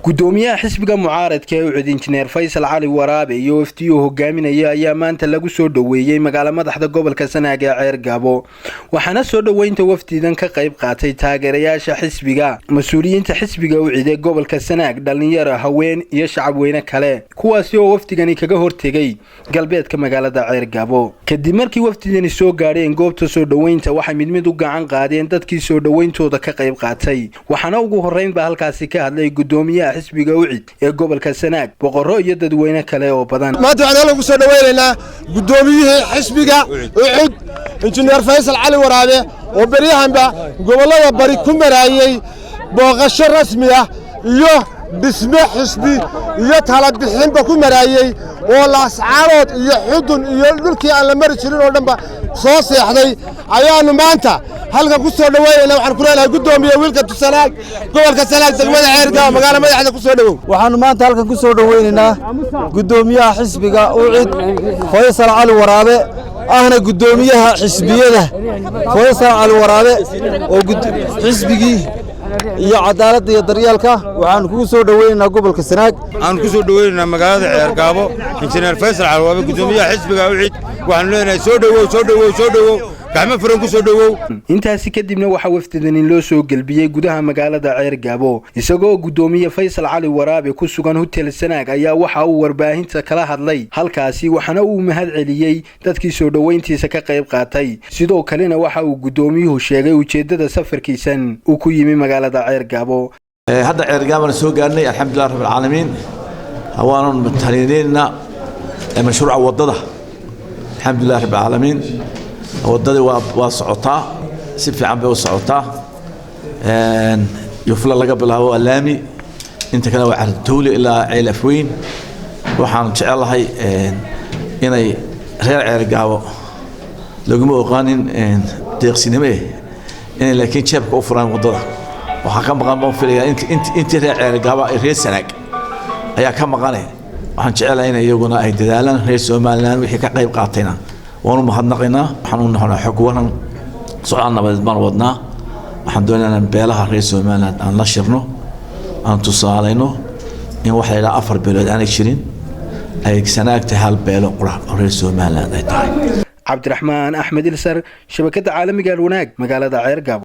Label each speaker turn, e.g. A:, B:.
A: gudoomiyaha xisbiga mucaaradka ee UCID injineer Faysal Cali Waraabe iyo wafdiyo hogaaminaya ayaa maanta lagu soo dhaweeyay magaalada madaxda gobolka Sanaag ee Ceergabo waxaana soo dhaweynta wafdidan ka qayb qaatay taageerayaasha xisbiga mas'uuliyiinta xisbiga UCID ee gobolka Sanaag dhalinyaro haween iyo shacab weyne kale kuwaasi oo wafdigani kaga hortagay galbeedka magaalada Ceergabo kadib markii wafdidani soo gaareen goobta soo dhaweynta waxa mid u gacan qaadeen dadkii soo dhaweyntooda ka qayb qaatay waxaana ugu horeyn ba halkaasi ka hadlay gudoomiyaha xisbiga UCID ee gobolka Sanaag boqorro iyo dadweyne kale oo badan
B: maanta waxaan lagu soo dhaweynaa gudoomiyaha xisbiga UCID injineer Faysal Cali Waraabe oo bariyahanba gobolada bari ku maraayay booqasho rasmi ah iyo dhisme xisbi iyo tala bixinba ku maraayay oo la ascaarood iyo xudun iyo dhulkii aan la mari jirin oo dhanba soo seexday ayaanu maanta halkan ku soo dhaweynaa waxaan ku leenahay gudoomiyaha wiilka Sanaag gobolka Sanaag degmada Ceergabo magaalada madaxda ku soo dhawow
C: waxaan maanta halkan ku soo dhaweynaa gudoomiyaha xisbiga UCID Faysal Cali Waraabe ahna gudoomiyaha xisbiyada Faysal Cali Waraabe oo xisbigii iyo cadaaladda iyo daryeelka waxaan ku soo dhaweynaa gobolka Sanaag
D: aan ku soo dhaweynaa magaalada Ceergabo injineer Faysal Cali Waraabe gudoomiyaha xisbiga UCID waxaan leenahay soo dhawow gacmo furan ku soo dhawow
A: intaasi kadibna waxa wafdidan loo soo galbiyay gudaha magaalada Ceergabo isagoo gudoomiye Faysal Cali Waraabe ku sugan hotel Sanaag ayaa waxa uu warbaahinta kala hadlay halkaasi waxana uu mahad celiyay dadkii soo dhaweyntiisa ka qayb qaatay sidoo kalena waxa uu gudoomiyuhu sheegay ujeedada safarkiisan uu ku yimi magaalada Ceergabo
E: hadda Ceergabo soo gaarnay alxamdulillah rabbil caalamiin hawaanu matalineena mashruuca wadada alxamdulillah rabbil caalamiin wadada waa socotaa si fiican bay u socotaa yufla laga bilaabo alaami inta kale waa Cardowle ilaa Ceelafweyn waxaan jecelahay inay reer Ceergabo laguma oqaanin deeqsinimo in laakiin jeebka u furaan wadada waxa ka maqan baan filayaa intii reer Ceergabo ay reer Sanaag ayaa ka maqanay waxaan jecelahay in iyaguna ay dadaalaan reer Soomaaliland wixii ka qayb qaatayna waanu mahadnaqaynaa waxaan u naxnaa xog waran su'aal nabadeed baan wadnaa waxaan doonaynaa beelaha reer Soomaaliland aan la shirno aan tusaalayno in wax la ilaa 4 beelood aan jirin ay Sanaagta hal beelo qura reer Soomaaliland ay tahay
A: Cabdiraxmaan Axmed Ilsar shabakada caalamiga wanaag magaalada Ceergabo